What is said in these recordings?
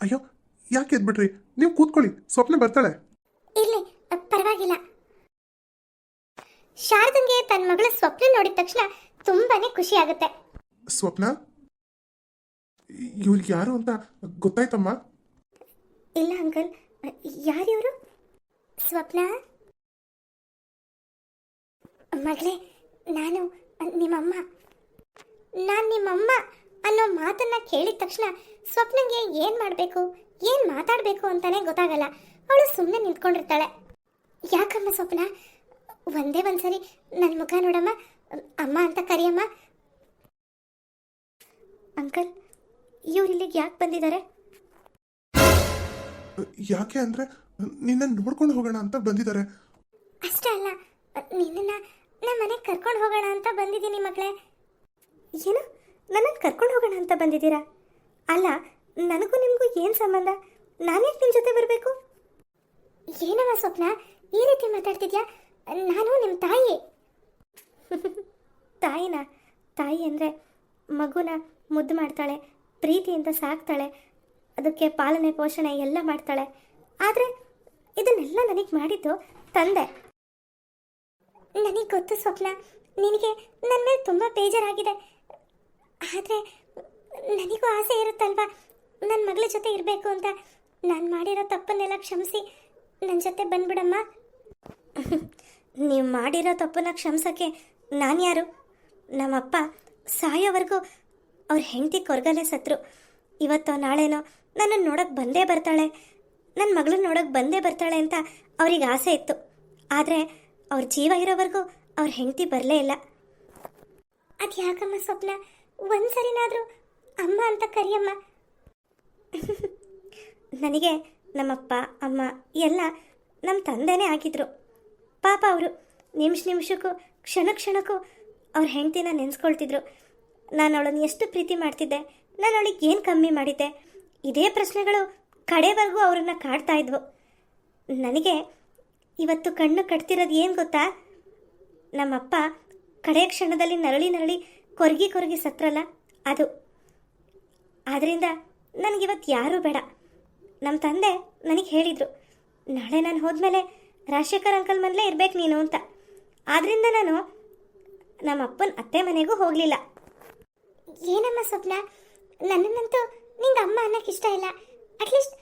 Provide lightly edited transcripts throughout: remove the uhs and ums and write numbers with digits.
ಅಯ್ಯೋ, ಯಾಕೆ ಎದ್ಬಿಟ್ರಿ? ನೀವು ಕೂತ್ಕೊಳ್ಳಿ, ಸ್ವಪ್ನ ಬರ್ತಾಳೆ. ಇರ್ಲಿ, ಪರವಾಗಿಲ್ಲ. ಶಾರದಂಗೆ ತನ್ನ ಮಗಳ ಸ್ವಪ್ನ ನೋಡಿದ ತಕ್ಷಣ ತುಂಬಾನೇ ಖುಷಿ ಆಗುತ್ತೆ. ಸ್ವಪ್ನ, ಇವ್ರಿಗೆ ಯಾರು ಅಂತ ಗೊತ್ತಾಯ್ತಮ್ಮ? ಇಲ್ಲ ಅಂಕಲ್, ಯಾರಿವರು? ಸ್ವಪ್ನ ಮಗಳೇ, ನಾನು ನಿಮ್ಮಮ್ಮ. ನಾನು ನಿಮ್ಮಮ್ಮ ಅನ್ನೋ ಮಾತನ್ನ ಕೇಳಿದ ತಕ್ಷಣ ಸ್ವಪ್ನಂಗೆ ಏನು ಮಾಡಬೇಕು, ಏನು ಮಾತಾಡಬೇಕು ಅಂತಾನೆ ಗೊತ್ತಾಗಲ್ಲ. ಅವಳು ಸುಮ್ಮನೆ ನಿಂತ್ಕೊಂಡಿರ್ತಾಳೆ. ಯಾಕಮ್ಮ ಸ್ವಪ್ನ, ಒಂದೇ ಒಂದ್ಸರಿ ನನ್ನ ಮುಖ ನೋಡಮ್ಮ, ಅಮ್ಮ ಅಂತ ಕರಿಯಮ್ಮ. ಅಂಕಲ್, ಇವ್ರು ಇಲ್ಲಿಗೆ ಯಾಕೆ ಬಂದಿದ್ದಾರೆ? ಯಾಕೆ ಅಂದ್ರೆ ನಿನ್ನ ನೋಡ್ಕೊಂಡು ಹೋಗೋಣ ಅಂತ ಬಂದಿದ್ದಾರೆ. ಅಷ್ಟೇ ಅಲ್ಲ, ನಿನ್ನನ್ನು ನಮ್ಮ ಮನೆಗೆ ಕರ್ಕೊಂಡು ಹೋಗೋಣ ಅಂತ ಬಂದಿದ್ದೀನಿ ಮಗಳೇ. ಏನು, ನನ್ನನ್ನು ಕರ್ಕೊಂಡು ಹೋಗೋಣ ಅಂತ ಬಂದಿದ್ದೀರಾ? ಅಲ್ಲ, ನನಗೂ ನಿಮಗೂ ಏನು ಸಂಬಂಧ? ನಾನ್ಯಾಕೆ ನಿಮ್ಮ ಜೊತೆ ಬರಬೇಕು? ಏನಮ್ಮ ಸ್ವಪ್ನ, ಈ ರೀತಿ ಮಾತಾಡ್ತಿದ್ಯಾ? ನಾನು ನಿಮ್ಮ ತಾಯಿ. ತಾಯಿನ? ತಾಯಿ ಅಂದರೆ ಮಗುನ ಮುದ್ದು ಮಾಡ್ತಾಳೆ, ಪ್ರೀತಿಯಿಂದ ಸಾಕ್ತಾಳೆ, ಅದಕ್ಕೆ ಪಾಲನೆ ಪೋಷಣೆ ಎಲ್ಲ ಮಾಡ್ತಾಳೆ. ಆದರೆ ಇದನ್ನೆಲ್ಲ ನನಗೆ ಮಾಡಿದ್ದು ತಂದೆ. ನನಗೆ ಗೊತ್ತು ಸ್ವಪ್ನ, ನಿನಗೆ ನನ್ನ ಮೇಲೆ ತುಂಬ ಬೇಜಾರಾಗಿದೆ. ಆದರೆ ನನಗೂ ಆಸೆ ಇರುತ್ತಲ್ವಾ ನನ್ನ ಮಗಳ ಜೊತೆ ಇರಬೇಕು ಅಂತ. ನಾನು ಮಾಡಿರೋ ತಪ್ಪನ್ನೆಲ್ಲ ಕ್ಷಮಿಸಿ ನನ್ನ ಜೊತೆ ಬಂದ್ಬಿಡಮ್ಮ. ನೀವು ಮಾಡಿರೋ ತಪ್ಪನ್ನ ಕ್ಷಮಿಸೋಕ್ಕೆ ನಾನು ಯಾರು? ನಮ್ಮಪ್ಪ ಸಾಯೋವರೆಗೂ ಅವ್ರ ಹೆಂಡತಿ ಕೊರಗಲ್ಲೇ ಸತ್ರು. ಇವತ್ತೋ ನಾಳೆನೋ ನನ್ನನ್ನು ನೋಡೋಕ್ಕೆ ಬಂದೇ ಬರ್ತಾಳೆ, ನನ್ನ ಮಗಳನ್ನ ನೋಡೋಕ್ಕೆ ಬಂದೇ ಬರ್ತಾಳೆ ಅಂತ ಅವ್ರಿಗೆ ಆಸೆ ಇತ್ತು. ಆದರೆ ಅವ್ರ ಜೀವ ಇರೋವರೆಗೂ ಅವ್ರ ಹೆಂಡತಿ ಬರಲೇ ಇಲ್ಲ. ಅದು ಯಾಕಮ್ಮ ಸ್ವಪ್ನ, ಒಂದು ಸರಿನಾದರೂ ಅಮ್ಮ ಅಂತ ಕರಿಯಮ್ಮ. ನನಗೆ ನಮ್ಮಪ್ಪ ಅಮ್ಮ ಎಲ್ಲ ನಮ್ಮ ತಂದೆನೇ ಆಗಿದ್ರು. ಪಾಪ ಅವರು ನಿಮಿಷಕ್ಕೂ ಕ್ಷಣಕ್ಕೂ ಅವ್ರ ಹೆಂಡ್ತಿನ ನೆನೆಸ್ಕೊಳ್ತಿದ್ರು. ನಾನು ಅವಳನ್ನು ಎಷ್ಟು ಪ್ರೀತಿ ಮಾಡ್ತಿದ್ದೆ, ನಾನು ಅವಳಿಗೆ ಏನು ಕಮ್ಮಿ ಮಾಡಿದ್ದೆ? ಇದೇ ಪ್ರಶ್ನೆಗಳು ಕಡೆವರೆಗೂ ಅವರನ್ನು ಕಾಡ್ತಾ ಇದ್ವು. ನನಗೆ ಇವತ್ತು ಕಣ್ಣು ಕಟ್ತಿರೋದು ಏನು ಗೊತ್ತಾ? ನಮ್ಮಪ್ಪ ಕಡೆಯ ಕ್ಷಣದಲ್ಲಿ ನರಳಿ ಕೊರಗಿ ಸತ್ರಲ್ಲ, ಅದು. ಆದ್ದರಿಂದ ನನಗಿವತ್ತು ಯಾರೂ ಬೇಡ. ನಮ್ಮ ತಂದೆ ನನಗೆ ಹೇಳಿದರು, ನಾಳೆ ನಾನು ಹೋದ್ಮೇಲೆ ರಾಜಶೇಖರ್ ಅಂಕಲ್ ಮನೇಲೇ ಇರಬೇಕು ನೀನು ಅಂತ. ಆದ್ದರಿಂದ ನಾನು ನಮ್ಮ ಅಪ್ಪನ ಅತ್ತೆ ಮನೆಗೂ ಹೋಗಲಿಲ್ಲ. ಏನಮ್ಮ ಸ್ವಪ್ನ, ನನ್ನನ್ನಂತೂ ನಿಂಗೆ ಅಮ್ಮ ಅನ್ನೋಕ್ಕೆ ಇಷ್ಟ ಇಲ್ಲ. ಅಟ್ಲೀಸ್ಟ್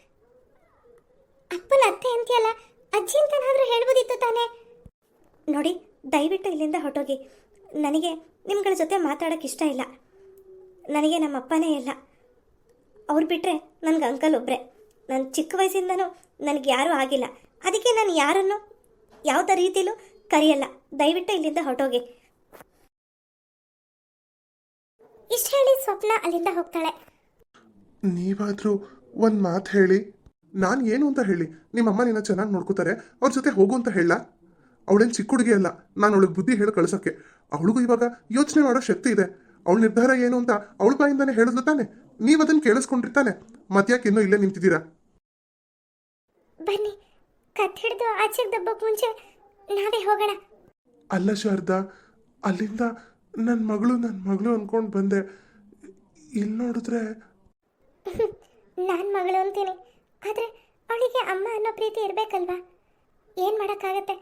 ಅಪ್ಪನ ಅತ್ತೆ ಅಂತೀಯಲ್ಲ, ಅಜ್ಜಿ ಅಂತನಾದರೂ ಹೇಳ್ಬೋದಿತ್ತು ತಾನೇ? ನೋಡಿ, ದಯವಿಟ್ಟು ಇಲ್ಲಿಂದ ಹೊರಟೋಗಿ. ನನಗೆ ನಿಮ್ಗಳ ಜೊತೆ ಮಾತಾಡೋಕ್ಕೆ ಇಷ್ಟ ಇಲ್ಲ. ನನಗೆ ನಮ್ಮ ಅಪ್ಪನೇ ಇಲ್ಲ. ಅವ್ರು ಬಿಟ್ಟರೆ ನನಗೆ ಅಂಕಲ್ ಒಬ್ಬರೇ. ನಾನು ಚಿಕ್ಕ ವಯಸ್ಸಿಂದನೂ ನನಗೆ ಯಾರೂ ಆಗಿಲ್ಲ. ಅದಕ್ಕೆ ನಾನು ಯಾರನ್ನು ಯಾವುದೇ ರೀತಿಲೂ ಕರೆಯಲ್ಲ. ದಯವಿಟ್ಟು ಇಲ್ಲಿಂದ ಹೊರಟೋಗಿ. ಇಷ್ಟು ಹೇಳಿ ಸ್ವಪ್ನ ಅಲ್ಲಿಂದ ಹೋಗ್ತಾಳೆ. ನೀವಾದರೂ ಒಂದು ಮಾತು ಹೇಳಿ. ನಾನು ಏನು ಅಂತ ಹೇಳಿ? ನಿಮ್ಮಮ್ಮ ನಿನ್ನ ಚೆನ್ನಾಗಿ ನೋಡ್ಕೋತಾರೆ, ಅವ್ರ ಜೊತೆ ಹೋಗು ಅಂತ ಹೇಳ? ಅವಳೇನು ಚಿಕ್ಕ ಹುಡುಗಿ ಅಲ್ಲ, ನಾನು ಅವಳಿಗೆ ಬುದ್ಧಿ ಹೇಳಿ ಕಳ್ಸೋಕ್ಕೆ. ಅವಳಿಗೂ ಇವಾಗ ಯೋಚನೆ ಮಾಡೋ ಶಕ್ತಿ ಇದೆ. ಅವಳ ನಿರ್ಧಾರ ಏನು ಅಂತ ಅವಳ ಬಾಯಿಂದಾನೆ ಹೇಳಿದ್ಲು ತಾನೆ. ನೀವು ಅದನ್ನು ಕೇಳಿಸ್ಕೊಂಡಿರ್ತಾನೆ. ಮತ್ತ್ಯಾಕೆ ಇನ್ನೂ ಇಲ್ಲೇ ನಿಂತಿದ್ದೀರಾ? ಬನ್ನಿ, ಕತ್ ಹಿಡಿದು ಆಚೆಗೆ ದಬ್ಬಕ್ಕೆ ಮುಂಚೆ ನಾವೇ ಹೋಗೋಣ. ಅಲ್ಲ ಶಾರದಾ, ಅಲ್ಲಿಂದ ನನ್ನ ಮಗಳು ಅಂದ್ಕೊಂಡು ಬಂದೆ. ಇಲ್ಲಿ ನೋಡಿದ್ರೆ ನಾನು ಮಗಳು ಅಂತೀನಿ, ಆದರೆ ಅವಳಿಗೆ ಅಮ್ಮ ಅನ್ನೋ ಪ್ರೀತಿ ಇರಬೇಕಲ್ವಾ? ಏನು ಮಾಡೋಕ್ಕಾಗತ್ತೆ?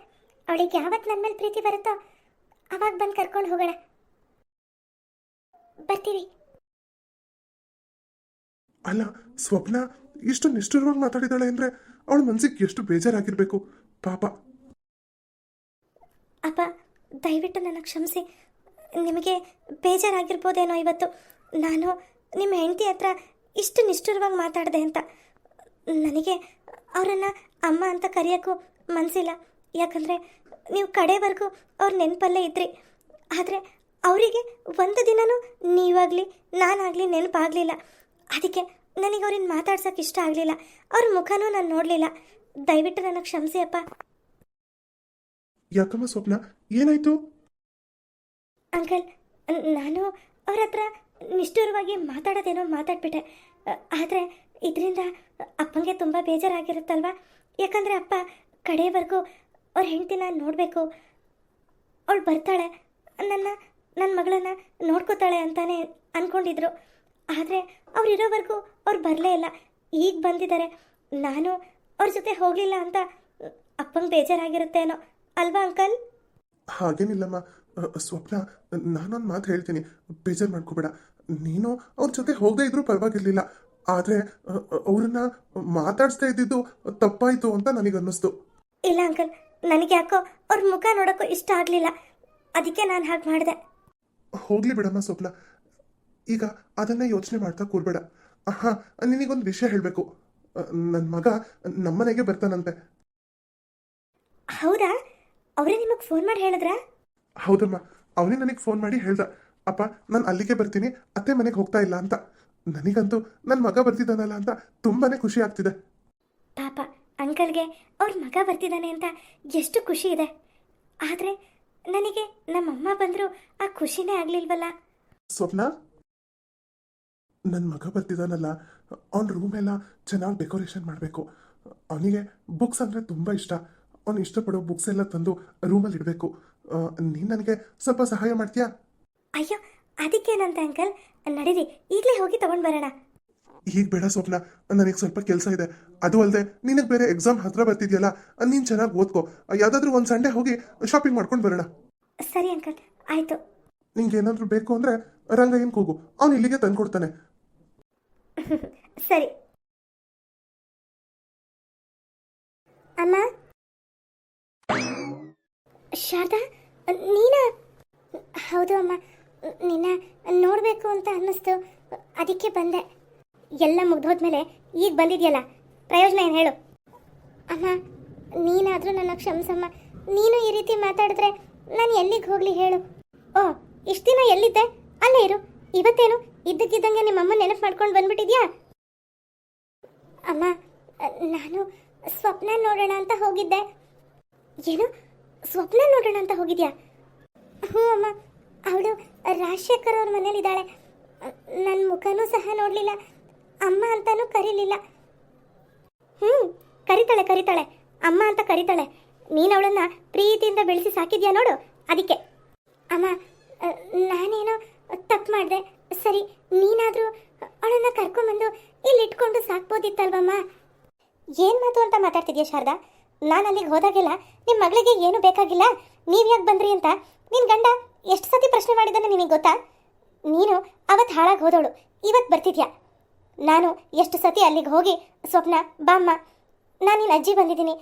ಅವಳಿಗೆ ಯಾವತ್ತು ನನ್ನ ಮೇಲೆ ಪ್ರೀತಿ ಬರುತ್ತೋ ಅವಾಗ ಬಂದು ಕರ್ಕೊಂಡು ಹೋಗೋಣ. ಬರ್ತೀವಿ. ಅಲ್ಲ ಸ್ವಪ್ನ ಇಷ್ಟು ನಿಷ್ಠುರವಾಗಿ ಮಾತಾಡಿದಾಳೆ ಅಂದರೆ ಅವಳ ಮನಸ್ಸಿಗೆ ಎಷ್ಟು ಬೇಜಾರಾಗಿರ್ಬೇಕು ಪಾಪ. ಅಪ್ಪ, ದಯವಿಟ್ಟು ನನ್ನ ಕ್ಷಮಿಸಿ. ನಿಮಗೆ ಬೇಜಾರಾಗಿರ್ಬೋದೇನೋ ಇವತ್ತು ನಾನು ನಿಮ್ಮ ಹೆಂಡತಿ ಹತ್ರ ಇಷ್ಟು ನಿಷ್ಠುರವಾಗಿ ಮಾತಾಡಿದೆ ಅಂತ. ನನಗೆ ಅವರನ್ನು ಅಮ್ಮ ಅಂತ ಕರೆಯೋಕ್ಕೂ ಮನಸ್ಸಿಲ್ಲ. ಯಾಕಂದರೆ ನೀವು ಕಡೆವರೆಗೂ ಅವ್ರ ನೆನಪಲ್ಲೇ ಇದ್ರಿ. ಆದರೆ ಅವರಿಗೆ ಒಂದು ದಿನವೂ ನೀವಾಗಲಿ ನಾನಾಗಲಿ ನೆನಪಾಗಲಿಲ್ಲ. ಅದಕ್ಕೆ ನನಗೆ ಅವ್ರನ್ನ ಮಾತಾಡ್ಸೋಕೆ ಇಷ್ಟ ಆಗಲಿಲ್ಲ. ಅವ್ರ ಮುಖನೂ ನಾನು ನೋಡಲಿಲ್ಲ. ದಯವಿಟ್ಟು ನನ್ನ ಕ್ಷಮಿಸಿ ಅಪ್ಪ. ಯಾಕಮ್ಮ ಸ್ವಪ್ನ, ಏನಾಯ್ತು? ಅಂಕಲ್, ನಾನು ಅವ್ರ ಹತ್ರ ನಿಷ್ಠುರವಾಗಿ ಮಾತಾಡೋದೇನೋ ಮಾತಾಡ್ಬಿಟ್ಟೆ. ಆದರೆ ಇದರಿಂದ ಅಪ್ಪಂಗೆ ತುಂಬ ಬೇಜಾರಾಗಿರುತ್ತಲ್ವ? ಯಾಕಂದರೆ ಅಪ್ಪ ಕಡೆಯವರೆಗೂ ಅವ್ರ ಹೆಂಡ್ತಿನ ನೋಡಬೇಕು, ಅವಳು ಬರ್ತಾಳೆ, ನನ್ನ ಮಗಳನ್ನ ನೋಡ್ಕೋತಾಳೆ ಅಂತಾನೆ ಅಂದ್ಕೊಂಡಿದ್ರು. ಆದರೆ ಅವ್ರು ಇರೋವರೆಗೂ ಅವ್ರು ಬರಲೇ ಇಲ್ಲ. ಈಗ ಬಂದಿದ್ದಾರೆ. ನಾನು ಅವ್ರ ಜೊತೆ ಹೋಗಲಿಲ್ಲ ಅಂತ ಅಪ್ಪಂಗೆ ಬೇಜಾರಾಗಿರುತ್ತೇನೋ ಅಲ್ವಾ ಅಂಕಲ್? ಹಾಗೇನಿಲ್ಲಮ್ಮ. ಸ್ವಪ್ನ, ನಾನೊಂದು ಮಾತು ಹೇಳ್ತೀನಿ, ಬೇಜಾರು ಮಾಡ್ಕೋಬೇಡ. ನೀನು ಅವ್ರ ಜೊತೆ ಹೋಗದೇ ಇದ್ರೂ ಪರವಾಗಿರ್ಲಿಲ್ಲ, ಆದರೆ ಅವ್ರನ್ನ ಮಾತಾಡಿಸ್ತಾ ಇದ್ದಿದ್ದು ತಪ್ಪಾಯಿತು ಅಂತ ನನಗನ್ನಿಸ್ತು. ಇಲ್ಲ ಅಂಕಲ್, ನನಗೆ ಯಾಕೋ ಅವ್ರ ಮುಖ ನೋಡೋಕ್ಕೂ ಇಷ್ಟ ಆಗಲಿಲ್ಲ, ಅದಕ್ಕೆ ನಾನು ಹಾಗೆ ಮಾಡಿದೆ. ಹೋಗ್ಲಿ ಬಿಡಮ್ಮ ಸ್ವಪ್ನ, ಈಗ ಅದನ್ನೇ ಯೋಚನೆ ಮಾಡ್ತಾ ಕೂರ್ಬೇಡ. ಹಾಂ, ನಿನಗೊಂದು ವಿಷಯ ಹೇಳಬೇಕು. ನನ್ನ ಮಗ ನಮ್ಮನೆಗೆ ಬರ್ತಾನಂತೆ. ಹೌದಾ? ಅವರೇ ನಿಮಗೆ ಫೋನ್ ಮಾಡಿ ಹೇಳಿದ್ರಾ? ಹೌದಮ್ಮ, ಅವನೇ ನನಗೆ ಫೋನ್ ಮಾಡಿ ಹೇಳ್ದ, ಅಪ್ಪ ನಾನು ಅಲ್ಲಿಗೆ ಬರ್ತೀನಿ, ಅತ್ತೆ ಮನೆಗೆ ಹೋಗ್ತಾ ಇಲ್ಲ ಅಂತ. ನನಗಂತೂ ನನ್ನ ಮಗ ಬರ್ತಿದ್ದಾನಲ್ಲ ಅಂತ ತುಂಬಾನೇ ಖುಷಿ ಆಗ್ತಿದೆ. ಪಾಪ ಅಂಕಲ್ಗೆ ಅವ್ರ ಮಗ ಬರ್ತಿದ್ದಾನೆ ಅಂತ ಎಷ್ಟು ಖುಷಿ ಇದೆ. ಆದರೆ ನನಗೆ ನಮ್ಮಮ್ಮ ಬಂದರೂ ಆ ಖುಷಿನೇ ಆಗಲಿಲ್ವಲ್ಲ. ಸ್ವಪ್ನ, ನನ್ನ ಮಗ ಬರ್ತಿದ್ದಾನಲ್ಲ, ಅವ್ನ ರೂಮ್ ಎಲ್ಲ ಚೆನ್ನಾಗಿ ಡೆಕೋರೇಷನ್ ಮಾಡಬೇಕು. ಅವನಿಗೆ ಬುಕ್ಸ್ ಅಂದರೆ ತುಂಬ ಇಷ್ಟ. ಅವ್ನು ಇಷ್ಟಪಡೋ ಬುಕ್ಸ್ ಎಲ್ಲ ತಂದು ರೂಮಲ್ಲಿ ಇಡಬೇಕು. ನೀನು ನನಗೆ ಸ್ವಲ್ಪ ಸಹಾಯ ಮಾಡ್ತೀಯಾ? ಅಯ್ಯೋ, ಅದಕ್ಕೇನಂತ ಅಂಕಲ್, ನಡೀರಿ ಈಗಲೇ ಹೋಗಿ ತಗೊಂಡು ಬರೋಣ. ಈಗ ಬೇಡ ಸ್ವಪ್ನ, ನನಗೆ ಸ್ವಲ್ಪ ಕೆಲಸ ಇದೆ. ಅದು ಅಲ್ಲದೆ ನಿನಗೆ ಬೇರೆ ಎಕ್ಸಾಮ್ ಹತ್ರ ಬರ್ತಿದ್ಯಲ್ಲ, ನೀನು ಚೆನ್ನಾಗಿ ಓದ್ಕೋ. ಯಾವುದಾದ್ರೂ ಒಂದು ಸಂಡೇ ಹೋಗಿ ಶಾಪಿಂಗ್ ಮಾಡ್ಕೊಂಡು ಬರೋಣ. ಸರಿ ಅಂಕಲ್, ಆಯಿತು. ನಿಂಗೆ ಏನಾದರೂ ಬೇಕು ಅಂದರೆ ರಂಗಯ್ಯನ ಕೂಗು, ಅವ್ನು ಇಲ್ಲಿಗೆ ತಂದ್ಕೊಡ್ತಾನೆ. ಸರಿ. ಅಮ್ಮ, ಶಾರದಾ, ನೀನಾ? ಹೌದು ಅಮ್ಮ, ನಿನ್ನ ನೋಡಬೇಕು ಅಂತ ಅನ್ನಿಸ್ತು, ಅದಕ್ಕೆ ಬಂದೆ. ಎಲ್ಲ ಮುಗ್ದೋದ್ಮೇಲೆ ಈಗ ಬಂದಿದ್ಯಲ್ಲ, ಪ್ರಯೋಜನ ಏನು ಹೇಳು? ಅಮ್ಮ, ನೀನಾದರೂ ನನ್ನ ಕ್ಷಮಿಸಮ್ಮ. ನೀನು ಈ ರೀತಿ ಮಾತಾಡಿದ್ರೆ ನಾನು ಎಲ್ಲಿಗೆ ಹೋಗಲಿ ಹೇಳು? ಓ, ಇಷ್ಟು ದಿನ ಎಲ್ಲಿದ್ದೆ? ಅಲ್ಲೇ ಇರು. ಇವತ್ತೇನು ಇದ್ದಕ್ಕಿದ್ದಂಗೆ ನಿಮ್ಮಮ್ಮ ನೆನಪು ಮಾಡ್ಕೊಂಡು ಬಂದ್ಬಿಟ್ಟಿದ್ಯಾ? ಅಮ್ಮ, ನಾನು ಸ್ವಪ್ನ ನೋಡೋಣ ಅಂತ ಹೋಗಿದ್ದೆ. ಏನು, ಸ್ವಪ್ನ ನೋಡೋಣ ಅಂತ ಹೋಗಿದ್ಯಾ? ಹ್ಞೂ ಅಮ್ಮ, ಅವಳು ರಾಜಶೇಖರ್ ಅವ್ರ ಮನೇಲಿದ್ದಾಳೆ. ನನ್ನ ಮುಖನೂ ಸಹ ನೋಡಲಿಲ್ಲ, ಅಮ್ಮ ಅಂತಾನೂ ಕರೀಲಿಲ್ಲ. ಕರಿತಾಳೆ ಕರಿತಾಳೆ, ಅಮ್ಮ ಅಂತ ಕರಿತಾಳೆ. ನೀನು ಅವಳನ್ನ ಪ್ರೀತಿಯಿಂದ ಬೆಳೆಸಿ ಸಾಕಿದ್ಯಾ ನೋಡು, ಅದಕ್ಕೆ. ಅಮ್ಮ, ನಾನೇನೋ ತಪ್ಪು ಮಾಡಿದೆ. ಸರಿ, ನೀನಾದರೂ ಅವಳನ್ನ ಕರ್ಕೊಂಬಂದು ಇಲ್ಲಿ ಇಟ್ಕೊಂಡು ಸಾಕ್ಬೋದಿತ್ತಲ್ವಮ್ಮ? ಏನು ಮಾತು ಅಂತ ಮಾತಾಡ್ತಿದ್ಯಾ ಶಾರದಾ? ನಾನು ಅಲ್ಲಿಗೆ ಹೋದಾಗೆಲ್ಲ ನಿಮ್ಮ ಮಗಳಿಗೆ ಏನು ಬೇಕಾಗಿಲ್ಲ, ನೀವು ಯಾಕೆ ಬಂದ್ರಿ ಅಂತ ನಿನ್ನ ಗಂಡ ಎಷ್ಟು ಸತಿ ಪ್ರಶ್ನೆ ಮಾಡಿದ್ದಾನೆ ನಿನಗೆ ಗೊತ್ತಾ? ನೀನು ಅವತ್ತು ಹಾಳಾಗಿ ಹೋದವಳು, ಇವತ್ತು ಬರ್ತಿದ್ಯಾ. ನಾನು ಎಷ್ಟು ಸತಿ ಅಲ್ಲಿಗೆ ಹೋಗಿ, ಸ್ವಪ್ನ ಬಾಮ್ಮ, ನಾನು ನಿನ್ನ ಅಜ್ಜಿ ಬಂದಿದ್ದೀನಿ,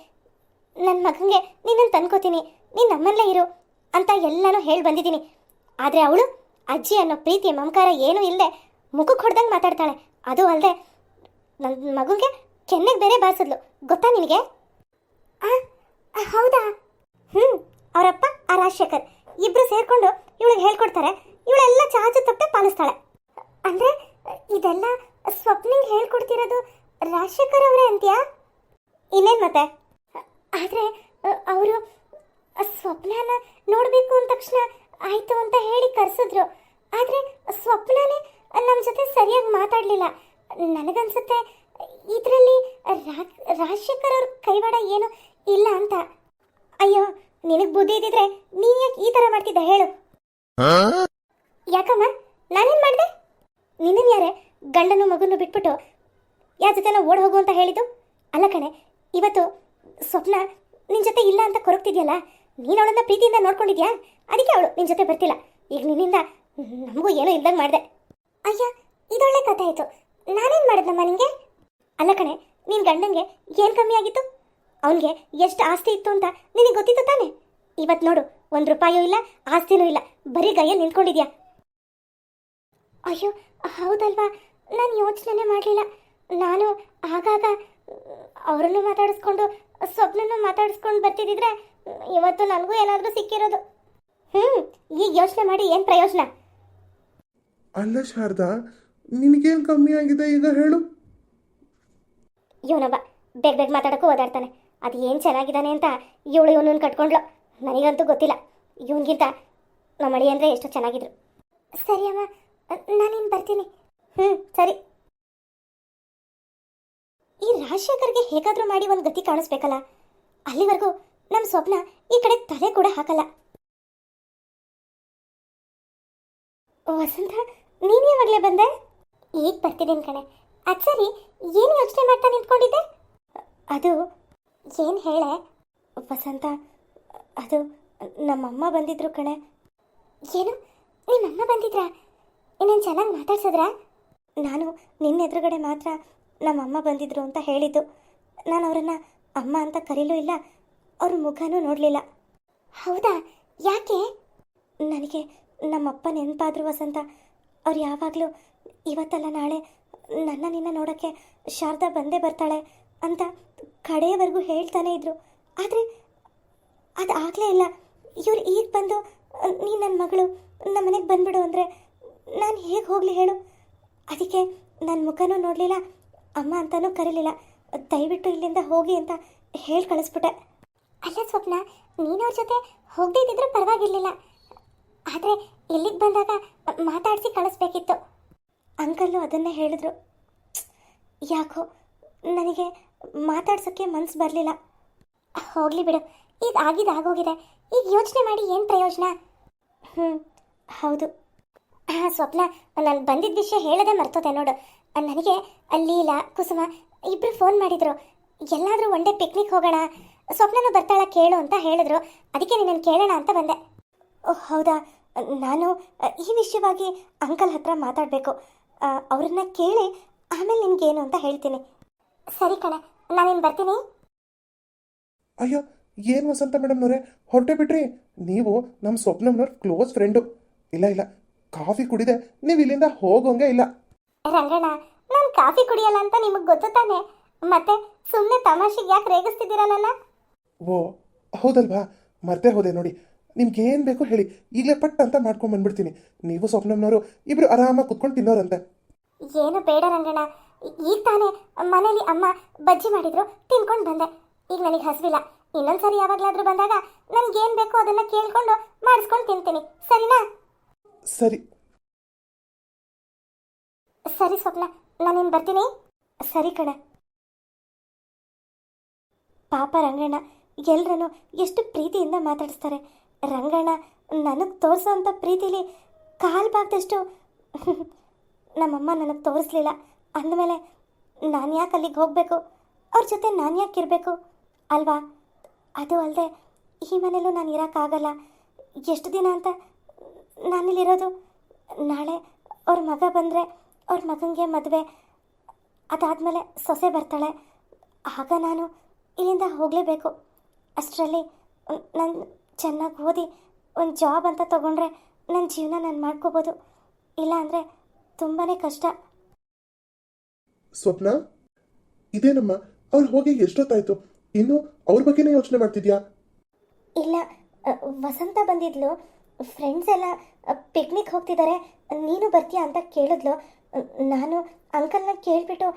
ನನ್ನ ಮಗನಿಗೆ ನಿನ್ನನ್ನು ತಂದ್ಕೋತೀನಿ, ನೀನು ನಮ್ಮಲ್ಲೇ ಇರು ಅಂತ ಎಲ್ಲನೂ ಹೇಳಿ ಬಂದಿದ್ದೀನಿ. ಆದರೆ ಅವಳು ಅಜ್ಜಿ ಅನ್ನೋ ಪ್ರೀತಿ ಮಮಕಾರ ಏನೂ ಇಲ್ಲದೆ ಮುಖಕ್ಕೆ ಹೊಡೆದಂಗೆ ಮಾತಾಡ್ತಾಳೆ. ಅದು ಅಲ್ಲದೆ ನನ್ನ ಮಗುಗೆ ಕೆನ್ನೆಗೆ ಬೇರೆ ಬಾರಿಸಿದ್ಲು, ಗೊತ್ತಾ ನಿನಗೆ? ಹೌದಾ? ಅವರಪ್ಪ ಆ ರಾಜಶೇಖರ್ ಇಬ್ರು ಸೇರ್ಕೊಂಡು ಇವಳಿಗೆ ಹೇಳ್ಕೊಡ್ತಾರೆ. ಇವಳೆಲ್ಲ ಚಾಚು ತಪ್ಪೆ ಪಾಲಿಸ್ತಾಳೆ. ಅಂದರೆ ಇದೆಲ್ಲ ಸ್ವಪ್ನಿಗೆ ಹೇಳ್ಕೊಡ್ತಿರೋದು ರಾಜಶೇಖರ್ ಅವರೇ ಅಂತೀಯಾ? ಇನ್ನೇನು ಮತ್ತೆ? ಆದರೆ ಅವರು ಸ್ವಪ್ನನ ನೋಡಬೇಕು ಅಂದ ತಕ್ಷಣ ಆಯಿತು ಅಂತ ಹೇಳಿ ಕರೆಸಿದ್ರು. ಆದರೆ ಸ್ವಪ್ನನೇ ನಮ್ಮ ಜೊತೆ ಸರಿಯಾಗಿ ಮಾತಾಡಲಿಲ್ಲ. ನನಗನ್ಸುತ್ತೆ ಇದರಲ್ಲಿ ರಾಜಶೇಖರ್ ಅವ್ರ ಕೈವಾಡ ಏನು ಇಲ್ಲ ಅಂತ. ಅಯ್ಯೋ, ನಿನಗೆ ಬುದ್ಧಿ ಇದ್ದಿದ್ರೆ ನೀನು ಯಾಕೆ ಈ ಥರ ಮಾಡ್ತಿದ್ದೆ ಹೇಳು? ಯಾಕಮ್ಮ, ನಾನೇನು ಮಾಡಿದೆ? ನಿನ್ನನ್ನು ಯಾರೇ ಗಂಡನು ಮಗನ್ನು ಬಿಟ್ಬಿಟ್ಟು ಯಾರ ಜೊತೆನೋ ಓಡ್ ಹೋಗು ಅಂತ ಹೇಳಿದ್ದು? ಅಲ್ಲ ಕಣೆ, ಇವತ್ತು ಸ್ವಪ್ನ ನಿನ್ನ ಜೊತೆ ಇಲ್ಲ ಅಂತ ಕೊರಗ್ತಿದ್ಯಲ್ಲ, ನೀನು ಅವಳನ್ನ ಪ್ರೀತಿಯಿಂದ ನೋಡ್ಕೊಂಡಿದ್ಯಾ, ಅದಕ್ಕೆ ಅವಳು ನಿನ್ನ ಜೊತೆ ಬರ್ತಿಲ್ಲ. ಈಗ ನಿನ್ನಿಂದ ನಮಗೂ ಏನೋ ಇಲ್ದಂಗೆ ಮಾಡಿದೆ. ಅಯ್ಯ, ಇದೊಳ್ಳೆ ಕಥೆ ಆಯಿತು. ನಾನೇನು ಮಾಡಿದ್ನಮ್ಮ ನಿನಗೆ? ಅಲ್ಲ ಕಣೆ, ನಿನ್ನ ಗಂಡನಿಗೆ ಏನು ಕಮ್ಮಿ ಆಗಿತ್ತು? ಅವನಿಗೆ ಎಷ್ಟು ಆಸ್ತಿ ಇತ್ತು ಅಂತ ನಿನಗೆ ಗೊತ್ತಿತ್ತು ತಾನೆ? ಇವತ್ತು ನೋಡು, 1 ರೂಪಾಯೂ ಇಲ್ಲ, ಆಸ್ತಿನೂ ಇಲ್ಲ, ಬರೀ ಗೈಯಲ್ಲಿ ನಿಂತ್ಕೊಂಡಿದ್ಯಾ. ಅಯ್ಯೋ ಹೌದಲ್ವಾ, ನಾನು ಯೋಚನೆ ಮಾಡಲಿಲ್ಲ. ನಾನು ಆಗಾಗ ಅವರನ್ನು ಮಾತಾಡಿಸ್ಕೊಂಡು ಸ್ವಪ್ನನ್ನು ಮಾತಾಡಿಸ್ಕೊಂಡು ಬರ್ತಿದ್ದಿದ್ರೆ ಇವತ್ತು ನನಗೂ ಏನಾದರೂ ಸಿಕ್ಕಿರೋದು. ಈಗ ಯೋಚನೆ ಮಾಡಿ ಏನು ಪ್ರಯೋಜನ? ಅಲ್ಲ ಶಾರದಾ, ನಿನಗೇನು ಕಮ್ಮಿ ಆಗಿದೆ ಈಗ ಹೇಳು? ಇವನೊಬ್ಬ ಬೇಗ ಬೇಗ ಮಾತಾಡೋಕ್ಕೂ ಓದಾಡ್ತಾನೆ. ಅದು ಏನು ಚೆನ್ನಾಗಿದ್ದಾನೆ ಅಂತ ಇವನನ್ನು ಕಟ್ಕೊಂಡ್ಲು. ನನಗಂತೂ ಗೊತ್ತಿಲ್ಲ, ಇವನಿಗಿಂತ ನಮ್ಮ ಅಳಿ ಅಂದರೆ ಎಷ್ಟು ಚೆನ್ನಾಗಿದ್ರು. ಸರಿ ಅಮ್ಮ, ನಾನಿನ್ನು ಬರ್ತೀನಿ. ಸರಿ. ಈ ರಾಜಶೇಖರ್ಗೆ ಹೇಗಾದರೂ ಮಾಡಿ ಒಂದು ಗತಿ ಕಾಣಿಸ್ಬೇಕಲ್ಲ, ಅಲ್ಲಿವರೆಗೂ ನಮ್ಮ ಸ್ವಪ್ನ ಈ ಕಡೆ ತಲೆ ಕೂಡ ಹಾಕಲ್ಲ. ವಸಂತ, ನೀನು ಯಾವಾಗಲೇ ಬಂದೆ? ಈಗ ಬರ್ತಿದ್ದೀನಿ ಕಣೆ. ಅದು ಸರಿ, ಏನು ಯೋಚನೆ ಮಾಡ್ತಾ ನಿಂತ್ಕೊಂಡಿದ್ದೆ? ಅದು ಏನು ಹೇಳೆ ವಸಂತ, ಅದು ನಮ್ಮಮ್ಮ ಬಂದಿದ್ರು ಕಣೆ. ಏನು, ನಿಮ್ಮಮ್ಮ ಬಂದಿದ್ರಾ? ಇನ್ನೇನು ಚೆನ್ನಾಗಿ ಮಾತಾಡ್ಸಿದ್ರಾ? ನಾನು ನಿನ್ನ ಎದುರುಗಡೆ ಮಾತ್ರ ನಮ್ಮಮ್ಮ ಬಂದಿದ್ರು ಅಂತ ಹೇಳಿದ್ದು. ನಾನು ಅವರನ್ನು ಅಮ್ಮ ಅಂತ ಕರೀಲೂ ಇಲ್ಲ, ಅವ್ರ ಮುಖನೂ ನೋಡಲಿಲ್ಲ. ಹೌದಾ, ಯಾಕೆ? ನನಗೆ ನಮ್ಮಪ್ಪ ನೆನಪಾದ್ರು ವಸಂತ. ಅವ್ರು ಯಾವಾಗಲೂ ಇವತ್ತಲ್ಲ ನಾಳೆ ನನ್ನ ನಿನ್ನ ನೋಡೋಕ್ಕೆ ಶಾರದಾ ಬಂದೇ ಬರ್ತಾಳೆ ಅಂತ ಕಡೆಯವರೆಗೂ ಹೇಳ್ತಾನೆ ಇದ್ರು. ಆದರೆ ಅದು ಆಗಲೇ ಇಲ್ಲ. ಇವ್ರು ಈಗ ಬಂದು ನೀನು ನನ್ನ ಮಗಳು ನಮ್ಮ ಮನೆಗೆ ಬಂದ್ಬಿಡು ಅಂದರೆ ನಾನು ಹೇಗೆ ಹೋಗಲಿ ಹೇಳು? ಅದಕ್ಕೆ ನನ್ನ ಮುಖನೂ ನೋಡಲಿಲ್ಲ, ಅಮ್ಮ ಅಂತಲೂ ಕರೀಲಿಲ್ಲ. ದಯವಿಟ್ಟು ಇಲ್ಲಿಂದ ಹೋಗಿ ಅಂತ ಹೇಳಿ ಕಳಿಸ್ಬಿಟ್ಟೆ. ಅಲ್ಲ ಸ್ವಪ್ನ, ನೀನು ಅವ್ರ ಜೊತೆ ಹೋಗದೇ ಇದ್ದಿದ್ರೆ ಪರವಾಗಿರಲಿಲ್ಲ, ಆದರೆ ಇಲ್ಲಿಗೆ ಬಂದಾಗ ಮಾತಾಡಿಸಿ ಕಳಿಸ್ಬೇಕಿತ್ತು. ಅಂಕಲ್ಲು ಅದನ್ನೇ ಹೇಳಿದ್ರು. ಯಾಕೋ ನನಗೆ ಮಾತಾಡ್ಸೋಕ್ಕೆ ಮನಸ್ಸು ಬರಲಿಲ್ಲ. ಹೋಗಲಿ ಬಿಡು, ಈಗ ಆಗೋಗಿದೆ. ಈಗ ಯೋಚನೆ ಮಾಡಿ ಏನು ಪ್ರಯೋಜನ? ಹೌದು. ಹಾಂ ಸ್ವಪ್ನ, ನಾನು ಬಂದಿದ್ದ ವಿಷಯ ಹೇಳೋದೇ ಮರ್ತೋದೆ ನೋಡು. ನನಗೆ ಲೀಲಾ, ಕುಸುಮ ಇಬ್ಬರು ಫೋನ್ ಮಾಡಿದರು. ಎಲ್ಲಾದರೂ ಒನ್ ಡೇ ಪಿಕ್ನಿಕ್ ಹೋಗೋಣ, ಸ್ವಪ್ನನೂ ಬರ್ತಾಳ ಕೇಳು ಅಂತ ಹೇಳಿದ್ರು. ಅದಕ್ಕೆ ನಿನ್ನನ್ನು ಕೇಳೋಣ ಅಂತ ಬಂದೆ. ಓಹ್ ಹೌದಾ, ನಾನು ಈ ವಿಷಯವಾಗಿ ಅಂಕಲ್ ಹತ್ರ ಮಾತಾಡಬೇಕು. ಅವ್ರನ್ನ ಕೇಳಿ ಆಮೇಲೆ ನಿನಗೇನು ಅಂತ ಹೇಳ್ತೀನಿ. ಸರಿ ಕಣೆ, ನಾನಿನ್ನು ಬರ್ತೀನಿ. ಅಯ್ಯೋ, ಏನು ವಸಂತ ಮೇಡಮ್ನವರೇ ಹೊರಟೆ ಬಿಟ್ರಿ? ನೀವು ನಮ್ಮ ಸ್ವಪ್ನಮ್ನವ್ರ ಕ್ಲೋಸ್ ಫ್ರೆಂಡು. ಇಲ್ಲ, ಕಾಫಿ ಕುಡಿದೆ ನೀವು ಇಲ್ಲಿಂದ ಹೋಗೋಂಗೆ ಇಲ್ಲ. ರಂಗಣ್ಣ, ನಾನು ಕಾಫಿ ಕುಡಿಯಲ್ಲ ಅಂತ ನಿಮಗೆ ಗೊತ್ತು ತಾನೆ? ಮತ್ತೆ ಸುಮ್ಮನೆ ತಮಾಷೆಗೆ ಯಾಕೆ ರೇಗಿಸ್ತಿದ್ದೀರಾ ನನ್ನ? ಓ ಹೌದಲ್ವಾ, ಮರ್ತೇ ಹೋದೆ ನೋಡಿ. ನಿಮ್ಗೇನು ಬೇಕು ಹೇಳಿ, ಈಗಲೇ ಪಟ್ ಅಂತ ಮಾಡ್ಕೊಂಡು ಬಂದ್ಬಿಡ್ತೀನಿ. ನೀವು ಸ್ವಪ್ನಮ್ನವರು ಇಬ್ಬರು ಆರಾಮಾಗಿ ಕುತ್ಕೊಂಡು ತಿನ್ನೋರಂತೆ. ಏನು ಬೇಡ ರಂಗಣ್ಣ, ಈಗ ತಾನೇ ಮನೇಲಿ ಅಮ್ಮ ಬಜ್ಜಿ ಮಾಡಿದ್ರು, ತಿನ್ಕೊಂಡು ಬಂದೆ. ಈಗ ನನಗೆ ಹಸಿವಿಲ್ಲ. ಇನ್ನೊಂದ್ಸರಿ ಯಾವಾಗಲಾದ್ರೂ ಬಂದಾಗ ನನಗೇನು ಬೇಕೋ ಅದನ್ನು ಕೇಳ್ಕೊಂಡು ಮಾಡಿಸ್ಕೊಂಡು ತಿಂತೀನಿ, ಸರಿನಾ? ಸರಿ ಸರಿ ಸ್ವಪ್ನ, ನಾನಿನ್ನು ಬರ್ತೀನಿ. ಸರಿ ಕಣೆ. ಪಾಪ ರಂಗಣ್ಣ ಎಲ್ಲರನ್ನು ಎಷ್ಟು ಪ್ರೀತಿಯಿಂದ ಮಾತಾಡಿಸ್ತಾರೆ. ರಂಗಣ್ಣ ನನಗೆ ತೋರಿಸೋಂಥ ಪ್ರೀತಿಲಿ ಕಾಲು ಭಾಗದಷ್ಟು ನಮ್ಮಮ್ಮ ನನಗೆ ತೋರಿಸ್ಲಿಲ್ಲ. ಅಂದಮೇಲೆ ನಾನು ಯಾಕೆ ಅಲ್ಲಿಗೆ ಹೋಗಬೇಕು? ಅವ್ರ ಜೊತೆ ನಾನು ಯಾಕೆ ಇರಬೇಕು ಅಲ್ವಾ? ಅದು ಅಲ್ಲದೆ ಈ ಮನೇಲೂ ನಾನು ಇರೋಕ್ಕಾಗಲ್ಲ. ಎಷ್ಟು ದಿನ ಅಂತ ನಾನಿಲ್ಲಿರೋದು? ನಾಳೆ ಅವ್ರ ಮಗ ಬಂದರೆ ಅವ್ರ ಮಗನಿಗೆ ಮದುವೆ, ಅದಾದಮೇಲೆ ಸೊಸೆ ಬರ್ತಾಳೆ. ಆಗ ನಾನು ಇಲ್ಲಿಂದ ಹೋಗಲೇಬೇಕು. ಅಷ್ಟರಲ್ಲಿ ನಾನು ಚೆನ್ನಾಗಿ ಓದಿ ಒಂದು ಜಾಬ್ ಅಂತ ತೊಗೊಂಡ್ರೆ ನನ್ನ ಜೀವನ ನಾನು ಮಾಡ್ಕೋಬೋದು. ಇಲ್ಲ ಅಂದರೆ ತುಂಬಾ ಕಷ್ಟ. ಸ್ವಪ್ನ, ಇದೇನಮ್ಮ, ಅವ್ರು ಹೋಗಿ ಎಷ್ಟೊತ್ತಾಯ್ತು? ಇನ್ನು ಅವ್ರ ಬಗ್ಗೆನೇ ಯೋಚನೆ ಮಾಡ್ತಿದ್ಯಾ? ಇಲ್ಲ, ವಸಂತ ಬಂದಿದ್ಲು. ಫ್ರೆಂಡ್ಸ್ ಎಲ್ಲ ಪಿಕ್ನಿಕ್ ಹೋಗ್ತಿದ್ದಾರೆ, ನೀನು ಬರ್ತೀಯಾ ಅಂತ ಕೇಳಿದ್ಲು. ನಾನು ಅಂಕಲ್ನ ಕೇಳಿಬಿಟ್ಟು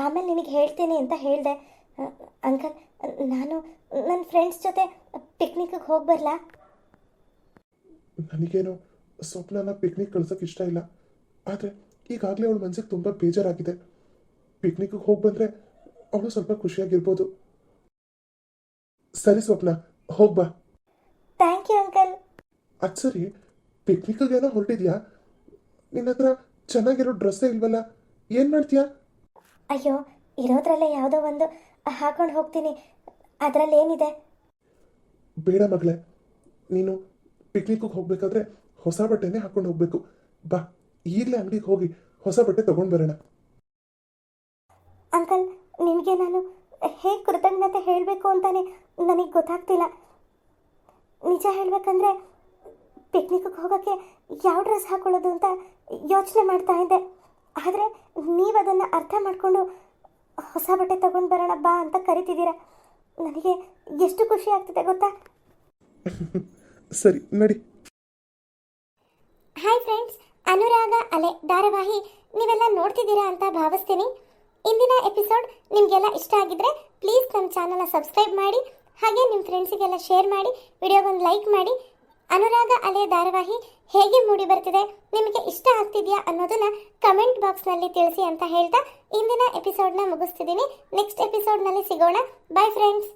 ಆಮೇಲೆ ನಿನಗೆ ಹೇಳ್ತೀನಿ ಅಂತ ಹೇಳಿದೆ. ಅಂಕಲ್, ನಾನು ನನ್ನ ಫ್ರೆಂಡ್ಸ್ ಜೊತೆ ಪಿಕ್ನಿಕ್ಗೆ ಹೋಗಿ ಬರಲಾ? ನನಗೇನು ಸ್ವಪ್ನನ ಪಿಕ್ನಿಕ್ ಕಳ್ಸೋಕೆ ಇಷ್ಟ ಇಲ್ಲ. ಆದರೆ ಈಗಾಗಲೇ ಅವಳ ಮನಸ್ಸಿಗೆ ತುಂಬ ಬೇಜಾರಾಗಿದೆ. ಪಿಕ್ನಿಕ್ಗೆ ಹೋಗಿ ಬಂದರೆ ಅವಳು ಸ್ವಲ್ಪ ಖುಷಿಯಾಗಿರ್ಬೋದು. ಸರಿ ಸ್ವಪ್ನ, ಹೋಗ್ಬಾ. Thank you uncle. ಅದು ಸರಿ, ಪಿಕ್ನಿಕ್ಗೇನೋ ಹೊರಟಿದ್ಯಾ? ನಿನ್ನ ಹತ್ರ ಚೆನ್ನಾಗಿರೋ ಡ್ರೆಸ್ಸೇ ಇಲ್ವಲ್ಲ, ಏನು ಮಾಡ್ತೀಯಾ? ಅಯ್ಯೋ, ಇರೋದ್ರಲ್ಲೇ ಯಾವುದೋ ಒಂದು ಹಾಕೊಂಡು ಹೋಗ್ತೀನಿ, ಅದರಲ್ಲೇನಿದೆ? ಬೇಡ ಮಗಳೇ, ನೀನು ಪಿಕ್ನಿಕ್ಗೆ ಹೋಗ್ಬೇಕಾದ್ರೆ ಹೊಸ ಬಟ್ಟೆನೇ ಹಾಕೊಂಡು ಹೋಗ್ಬೇಕು. ಬಾ, ಈಗಲೇ ಅಂಗಡಿಗೆ ಹೋಗಿ ಹೊಸ ಬಟ್ಟೆ ತಗೊಂಡು ಬರೋಣ. ಅಂಕಲ್, ನಿಮಗೆ ನಾನು ಹೇಗೆ ಕೃತಜ್ಞತೆ ಹೇಳಬೇಕು ಅಂತಾನೆ ನನಗೆ ಗೊತ್ತಾಗ್ತಿಲ್ಲ. ನಿಜ ಹೇಳಬೇಕಂದ್ರೆ ಪಿಕ್ನಿಕ್ಗೆ ಹೋಗೋಕ್ಕೆ ಯಾವ ಡ್ರೆಸ್ ಹಾಕೊಳ್ಳೋದು ಅಂತ ಯೋಚನೆ ಮಾಡ್ತಾ ಇದ್ದೆ. ಆದರೆ ನೀವು ಅದನ್ನು ಅರ್ಥ ಮಾಡಿಕೊಂಡು ಹೊಸ ಬಟ್ಟೆ ತಗೊಂಡು ಬರೋಣ ಬಾ ಅಂತ ಕರಿತಿದ್ದೀರಾ. ನನಗೆ ಎಷ್ಟು ಖುಷಿ ಆಗ್ತಿದೆ ಗೊತ್ತಾ? ಸರಿ ನಡಿ. ಹಾಯ್ ಫ್ರೆಂಡ್ಸ್, ಅನುರಾಗ ಅಲೆ ಧಾರಾವಾಹಿ ನೀವೆಲ್ಲ ನೋಡ್ತಿದ್ದೀರಾ ಅಂತ ಭಾವಿಸ್ತೀನಿ. ಇಂದಿನ ಎಪಿಸೋಡ್ ನಿಮಗೆಲ್ಲ ಇಷ್ಟ ಆಗಿದ್ರೆ ಪ್ಲೀಸ್ ನಮ್ಮ ಚಾನಲ್ನ ಸಬ್ಸ್ಕ್ರೈಬ್ ಮಾಡಿ, ಹಾಗೆ ನಿಮ್ಮ ಫ್ರೆಂಡ್ಸಿಗೆಲ್ಲ ಶೇರ್ ಮಾಡಿ, ವಿಡಿಯೋಗೊಂದು ಲೈಕ್ ಮಾಡಿ. ಅನುರಾಗ ಅಲೆ ಧಾರಾವಾಹಿ ಹೇಗೆ ಮೂಡಿ ಬರ್ತಿದೆ, ನಿಮಗೆ ಇಷ್ಟ ಆಗ್ತಿದೆಯಾ ಅನ್ನೋದನ್ನ ಕಮೆಂಟ್ ಬಾಕ್ಸ್ನಲ್ಲಿ ತಿಳಿಸಿ ಅಂತ ಹೇಳ್ತಾ ಇಂದಿನ ಎಪಿಸೋಡ್ನ ಮುಗಿಸ್ತಿದ್ದೀನಿ. ನೆಕ್ಸ್ಟ್ ಎಪಿಸೋಡ್ನಲ್ಲಿ ಸಿಗೋಣ. Bye friends.